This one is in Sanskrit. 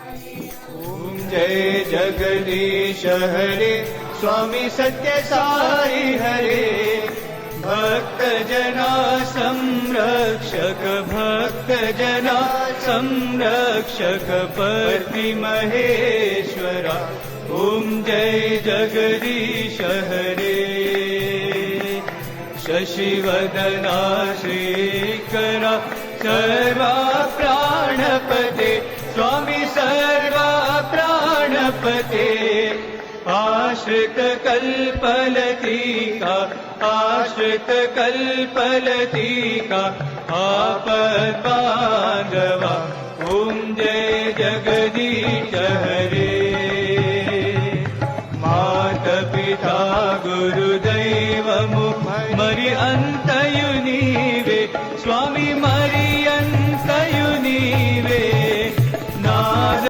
ओम जय जगदीश हरे स्वामी सत्य साई हरे भक्त जना संरक्षक भक्त जना संरक्षक पति महेश्वरा ओम जय जगदीश हरे शशिवदना श्रीकरा सर्वा प्राणपते स्वामी सर्वा प्राणपते आश्रित कल्पलतिका आश्रित कल्पलतिका आपद् बान्धवा ओम जय जगदीश हरे